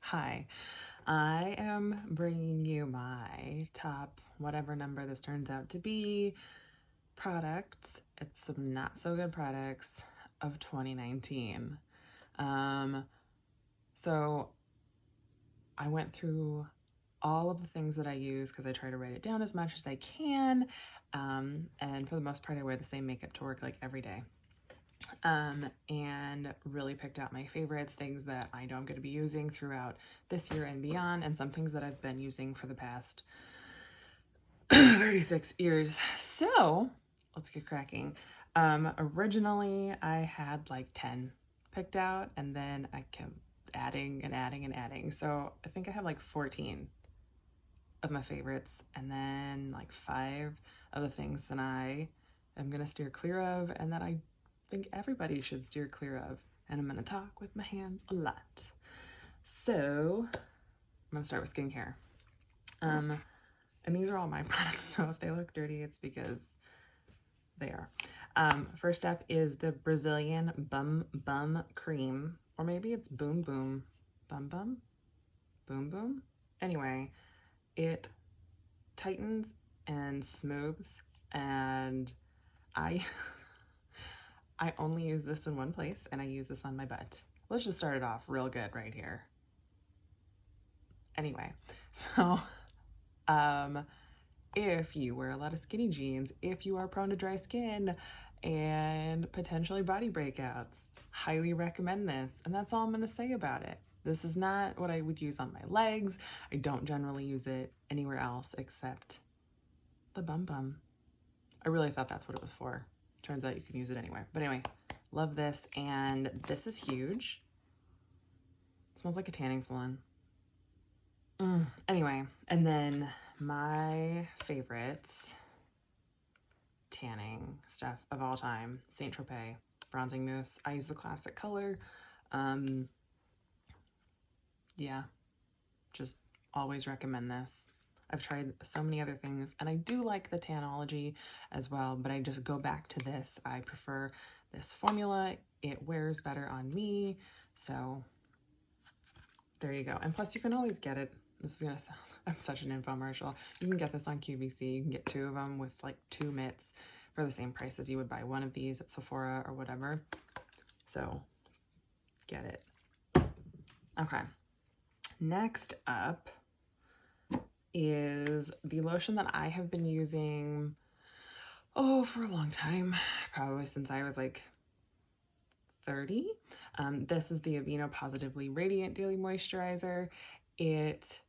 Hi, I am bringing you my top, whatever number this turns out to be, products. It's some not so good products of 2019. So I went through all of the things that I use because I try to write it down as much as I can. And for the most part, I wear the same makeup to work like every day. And really picked out my favorites, things that I know I'm going to be using throughout this year and beyond, and some things that I've been using for the past 36 years. So let's get cracking. Originally, I had like 10 picked out, and then I kept adding and adding and adding. So I think I have like 14 of my favorites, and then like 5 of the things that I am going to steer clear of and that I think everybody should steer clear of. And I'm going to talk with my hands a lot. So I'm going to start with skincare. And these are all my products, so if they look dirty, it's because they are. First up is the Brazilian Bum Bum Cream, or maybe it's Boom Boom. Bum Bum? Boom Boom? Anyway, it tightens and smooths, and I only use this in one place, and I use this on my butt. Let's just start it off real good right here. Anyway, so if you wear a lot of skinny jeans, if you are prone to dry skin and potentially body breakouts, highly recommend this. And that's all I'm going to say about it. This is not what I would use on my legs. I don't generally use it anywhere else except the bum bum. I really thought that's what it was for. Turns out you can use it anywhere. But anyway, love this. And this is huge. It smells like a tanning salon. Anyway, and then my favorites tanning stuff of all time, Saint Tropez bronzing mousse. I use the classic color. Yeah, just always recommend this. I've tried so many other things, and I do like the Tanology as well, but I just go back to this. I prefer this formula. It wears better on me, so there you go. And plus, you can always get it. This is gonna sound, I'm such an infomercial. You can get this on QVC. You can get 2 of them with like 2 mitts for the same price as you would buy one of these at Sephora or whatever. So get it. Okay. Next up is the lotion that I have been using, for a long time, probably since I was like 30. This is the Aveeno Positively Radiant Daily Moisturizer. It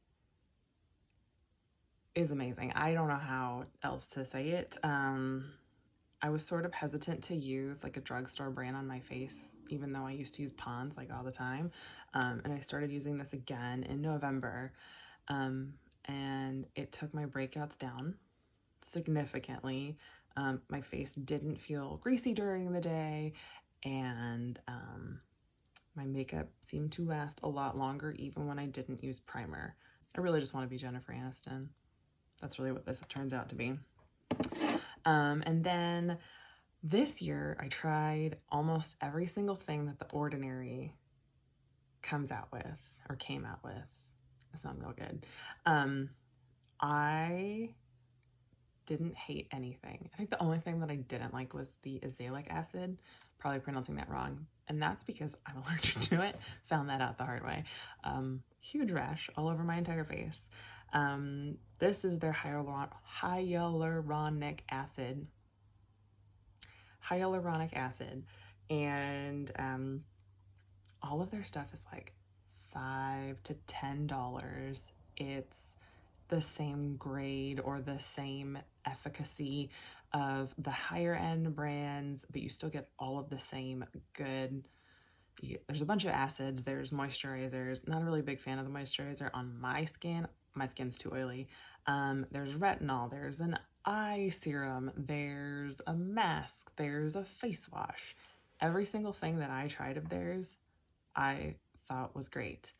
is amazing. I don't know how else to say it. I was sort of hesitant to use like a drugstore brand on my face, even though I used to use Pond's like all the time. And I started using this again in November. And it took my breakouts down significantly. My face didn't feel greasy during the day, and my makeup seemed to last a lot longer even when I didn't use primer. I really just want to be Jennifer Aniston. That's really what this turns out to be. And then this year I tried almost every single thing that The Ordinary comes out with, or came out with. That sounds real good. I didn't hate anything. I think the only thing that I didn't like was the azelaic acid. Probably pronouncing that wrong. And that's because I'm allergic to it. Found that out the hard way. Huge rash all over my entire face. This is their hyaluronic acid. Hyaluronic acid. And all of their stuff is like $5 to $10. It's the same grade or the same efficacy of the higher end brands, but you still get all of the same good. There's a bunch of acids, there's moisturizers. Not a really big fan of the moisturizer on my skin. My skin's too oily. There's retinol, there's an eye serum, there's a mask, there's a face wash. Every single thing that I tried of theirs, I thought was great.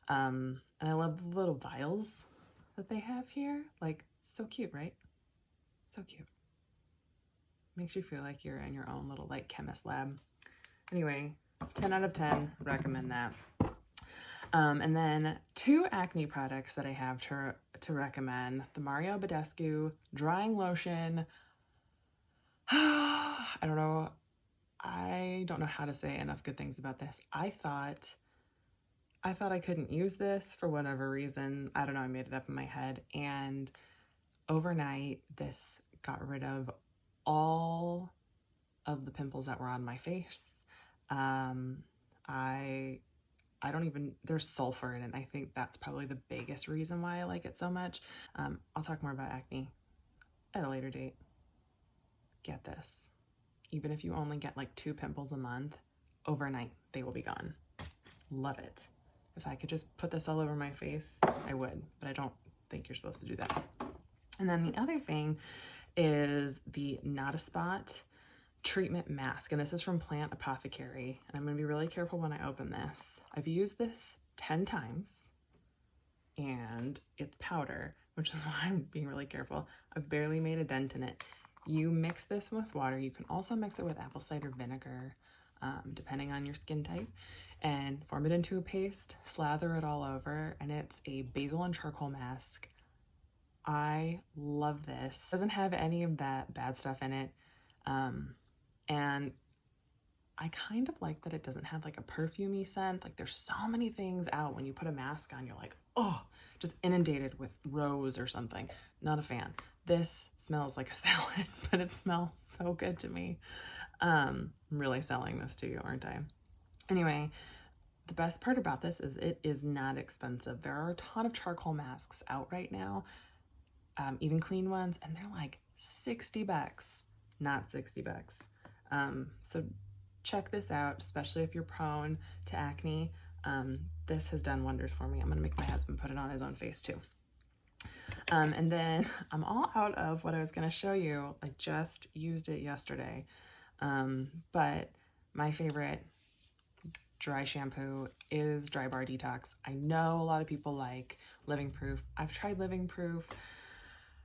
And I love the little vials that they have here. Like, so cute, right? So cute. Makes you feel like you're in your own little like chemist lab. Anyway, 10 out of 10, recommend that. And then 2 acne products that I have to recommend. The Mario Badescu Drying Lotion. I don't know. I don't know how to say enough good things about this. I thought I couldn't use this for whatever reason. I don't know. I made it up in my head. And overnight, this got rid of all of the pimples that were on my face. I don't even, there's sulfur in it. I think that's probably the biggest reason why I like it so much. I'll talk more about acne at a later date. Get this. Even if you only get like 2 pimples a month, overnight, they will be gone. Love it. If I could just put this all over my face, I would, but I don't think you're supposed to do that. And then the other thing is the Not a Spot treatment mask, and this is from Plant Apothecary, and I'm going to be really careful when I open this. I've used this 10 times, and it's powder, which is why I'm being really careful. I've barely made a dent in it. You mix this with water. You can also mix it with apple cider vinegar, depending on your skin type, and form it into a paste, slather it all over, and it's a basil and charcoal mask. I love this. It doesn't have any of that bad stuff in it. And I kind of like that it doesn't have like a perfumey scent. Like there's so many things out when you put a mask on, you're like, oh, just inundated with rose or something. Not a fan. This smells like a salad, but it smells so good to me. I'm really selling this to you, aren't I? Anyway, the best part about this is it is not expensive. There are a ton of charcoal masks out right now, even clean ones, and they're like $60, not $60. So check this out, especially if you're prone to acne. This has done wonders for me. I'm gonna make my husband put it on his own face too. And then I'm all out of what I was gonna show you. I just used it yesterday. But my favorite dry shampoo is Drybar Detox. I know a lot of people like Living Proof. I've tried Living Proof.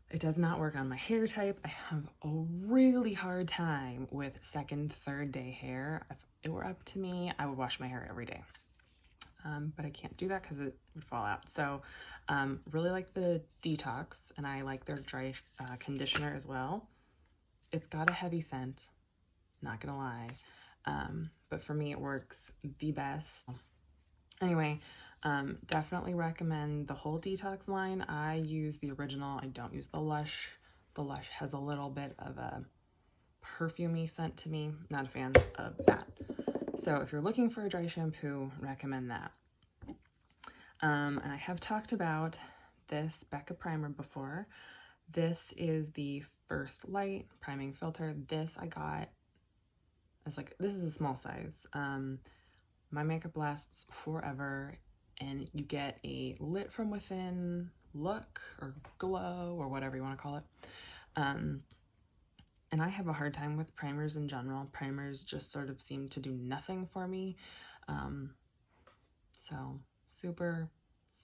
It does not work on my hair type. I have a really hard time with second, third day hair. If it were up to me, I would wash my hair every day. But I can't do that because it would fall out. So really like the Detox, and I like their dry conditioner as well. It's got a heavy scent, not gonna lie. But for me, it works the best. Anyway, definitely recommend the whole Detox line. I use the original. I don't use the Lush. The Lush has a little bit of a perfumey scent to me. Not a fan of that. So if you're looking for a dry shampoo, recommend that. And I have talked about this Becca primer before. This is the First Light priming filter. This I got, it's like, this is a small size. My makeup lasts forever, and you get a lit from within look or glow or whatever you want to call it. And I have a hard time with primers in general. Primers just sort of seem to do nothing for me. So super,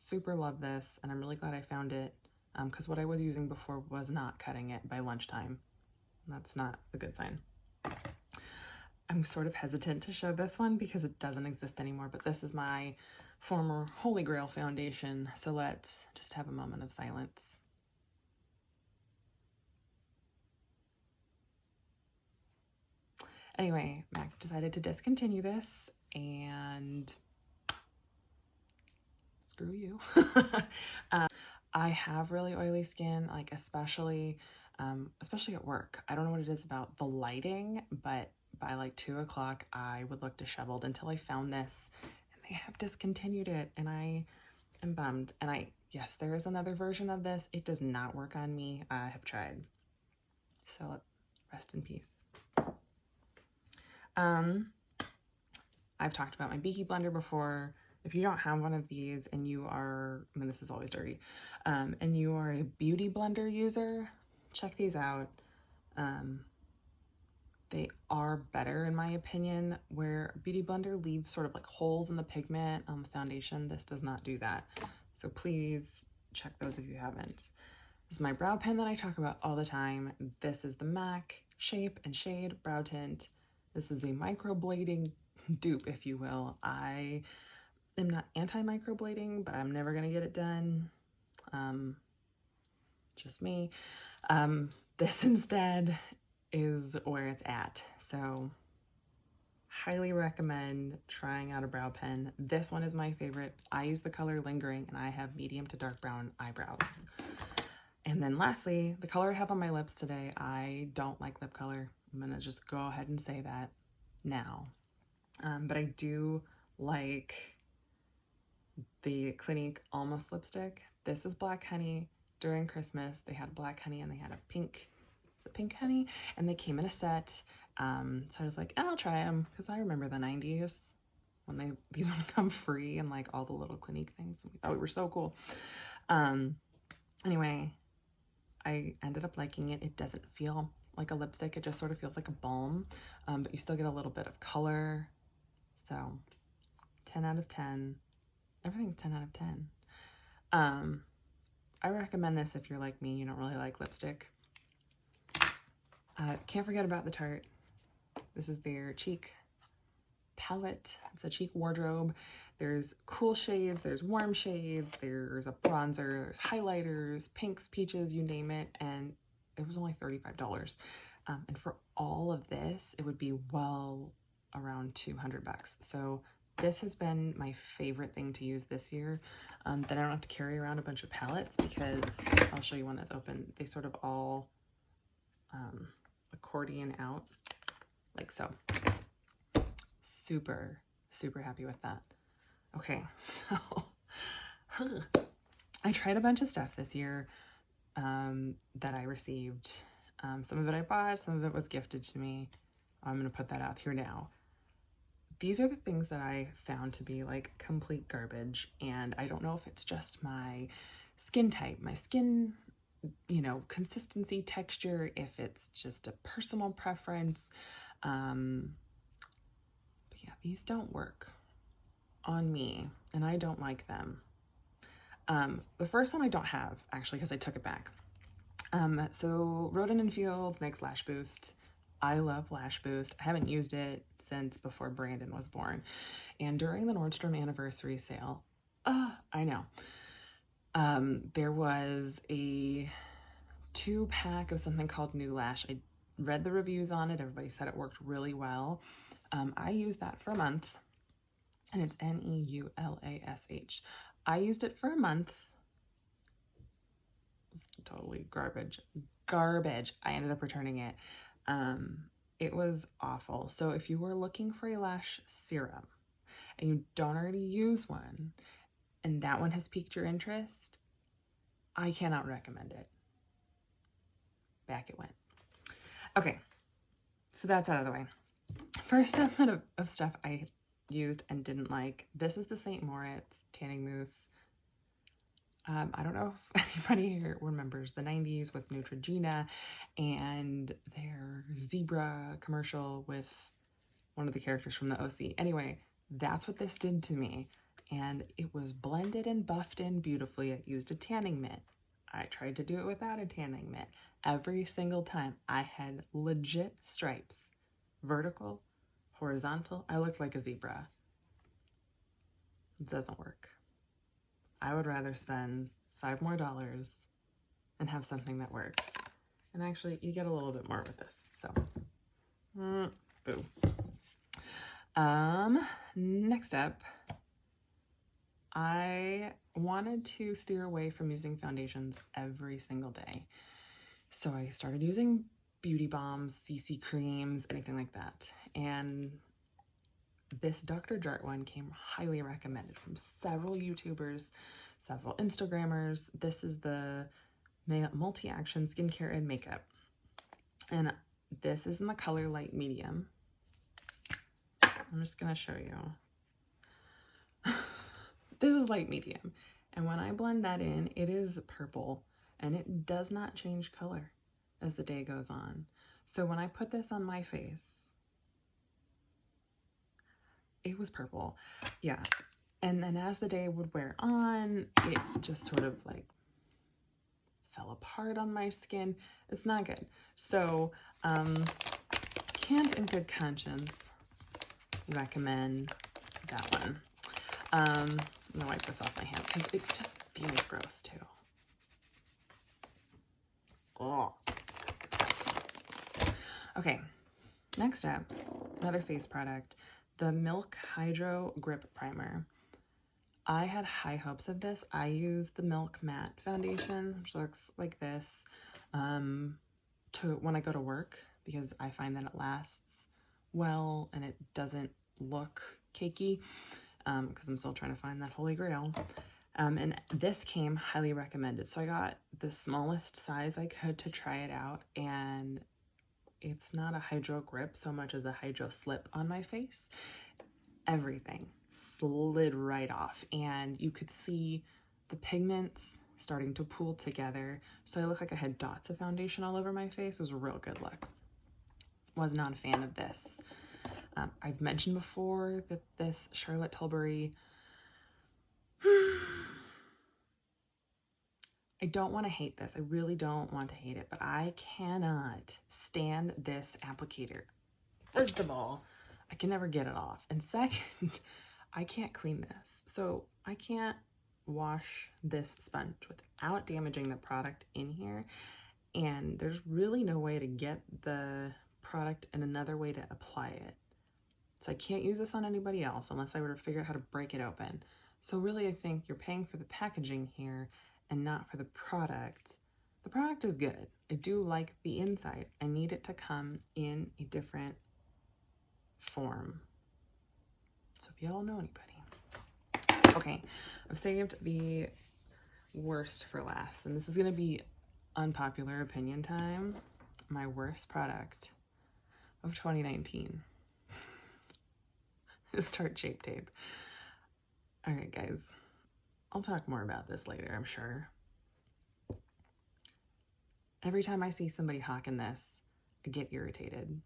super love this, and I'm really glad I found it, because what I was using before was not cutting it by lunchtime. That's not a good sign. I'm sort of hesitant to show this one because it doesn't exist anymore, but this is my former Holy Grail foundation, so let's just have a moment of silence. Anyway, Mac decided to discontinue this, and screw you. I have really oily skin, like especially at work. I don't know what it is about the lighting, but by like 2 o'clock, I would look disheveled until I found this, and they have discontinued it, and I am bummed. And yes, there is another version of this. It does not work on me. I have tried. So rest in peace. I've talked about my Beaky blender before. If you don't have one of these and you are, I mean, this is always dirty, and you are a beauty blender user, check these out. They are better in my opinion. Where Beauty Blender leaves sort of like holes in the pigment on the foundation, this does not do that. So please check those if you haven't. This is my brow pen that I talk about all the time. This is the MAC Shape and Shade Brow Tint. This is a microblading dupe, if you will. I am not anti-microblading, but I'm never gonna get it done. Just me. This instead is where it's at. So highly recommend trying out a brow pen. This one is my favorite. I use the color Lingering, and I have medium to dark brown eyebrows. And then lastly, the color I have on my lips today, I don't like lip color. I'm gonna just go ahead and say that now. But I do like the Clinique Almost lipstick. This is Black Honey. During Christmas, they had Black Honey and they had a pink, is it Pink Honey? And they came in a set. So I was like, I'll try them, because I remember the 90s when these would come free and like all the little Clinique things. We thought we were so cool. Anyway, I ended up liking it. It doesn't feel like a lipstick. It just sort of feels like a balm, but you still get a little bit of color. So 10 out of 10. Everything's 10 out of 10. I recommend this if you're like me, you don't really like lipstick. Can't forget about the Tarte. This is their cheek palette. It's a cheek wardrobe. There's cool shades, there's warm shades, there's a bronzer, there's highlighters, pinks, peaches, you name it, and it was only $35. And for all of this, it would be well around $200. So this has been my favorite thing to use this year. Then I don't have to carry around a bunch of palettes, because I'll show you one that's open. They sort of all accordion out like so. Super, super happy with that. Okay, so I tried a bunch of stuff this year that I received. Some of it I bought, some of it was gifted to me. I'm gonna put that out here now. These are the things that I found to be like complete garbage, and I don't know if it's just my skin type, my skin, you know, consistency, texture, if it's just a personal preference. But yeah, these don't work on me, and I don't like them. The first one I don't have, actually, because I took it back. So Roden & Fields makes Lash Boost. I love Lash Boost. I haven't used it since before Brandon was born. And during the Nordstrom anniversary sale, I know, there was a 2-pack of something called New Lash. I read the reviews on it. Everybody said it worked really well. I used that for a month, and it's Neulash. I used it for a month. It's totally garbage. I ended up returning it. It was awful. So if you were looking for a lash serum and you don't already use one, and that one has piqued your interest, I cannot recommend it. Back it went. Okay, so that's out of the way. First up of stuff I used and didn't like. This is the St. Moritz Tanning Mousse. I don't know if anybody here remembers the 90s with Neutrogena and their zebra commercial with one of the characters from the OC. Anyway, that's what this did to me. And it was blended and buffed in beautifully. It used a tanning mitt. I tried to do it without a tanning mitt. Every single time I had legit stripes. Vertical, horizontal. I looked like a zebra. It doesn't work. I would rather spend $5 more and have something that works. And actually, you get a little bit more with this. So, boo. Next up, I wanted to steer away from using foundations every single day. So I started using beauty bombs, CC creams, anything like that. And this Dr. Jart one came highly recommended from several YouTubers, several Instagrammers. This is the Multi-Action Skincare and Makeup. And this is in the color light medium. I'm just going to show you. This is light medium. And when I blend that in, it is purple. And it does not change color as the day goes on. So when I put this on my face, it was purple. Yeah. And then as the day would wear on, it just sort of like fell apart on my skin. It's not good. So, can't in good conscience recommend that one. I'm gonna wipe this off my hand because it just feels gross too. Oh. Okay, next up, another face product, the Milk Hydro Grip Primer. I had high hopes of this. I use the Milk Matte Foundation, which looks like this, when I go to work, because I find that it lasts well and it doesn't look cakey, because I'm still trying to find that holy grail. And this came highly recommended. So I got the smallest size I could to try it out, and it's not a hydro grip so much as a hydro slip on my face. Everything slid right off, and you could see the pigments starting to pool together. So I looked like I had dots of foundation all over my face. It was a real good look. Was not a fan of this. I've mentioned before that this Charlotte Tilbury, I don't want to hate this. I really don't want to hate it, but I cannot stand this applicator. First of all, I can never get it off. And second, I can't clean this. So I can't wash this sponge without damaging the product in here. And there's really no way to get the product and another way to apply it. So I can't use this on anybody else unless I were to figure out how to break it open. So really, I think you're paying for the packaging here and not for the product. The product is good. I do like the inside. I need it to come in a different form. So if y'all know anybody. Okay, I've saved the worst for last, and this is gonna be unpopular opinion time. My worst product of 2019 is Tarte Shape Tape. All right, guys, I'll talk more about this later, I'm sure. Every time I see somebody hawking this, I get irritated.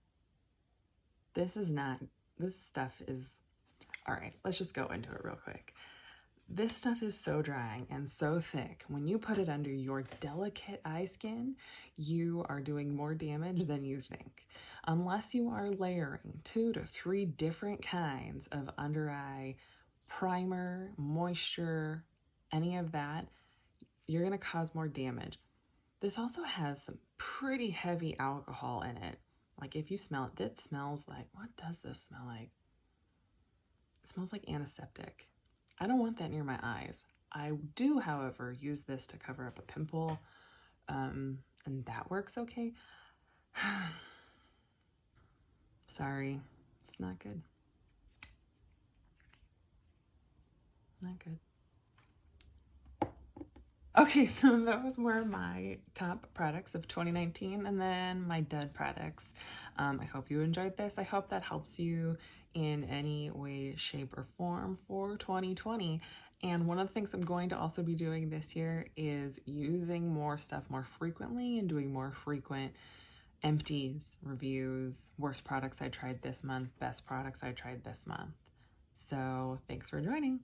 This stuff is, all right, let's just go into it real quick. This stuff is so drying and so thick. When you put it under your delicate eye skin, you are doing more damage than you think. Unless you are layering 2 to 3 different kinds of under eye primer, moisture, any of that, you're gonna cause more damage. This also has some pretty heavy alcohol in it. Like if you smell it, it smells like, what does this smell like? It smells like antiseptic. I don't want that near my eyes. I do, however, use this to cover up a pimple, and that works okay. Sorry, it's not good. Not good. Okay, so those were my top products of 2019 and then my dud products. I hope you enjoyed this. I hope that helps you in any way, shape, or form for 2020. And one of the things I'm going to also be doing this year is using more stuff more frequently and doing more frequent empties, reviews, worst products I tried this month, best products I tried this month. So thanks for joining.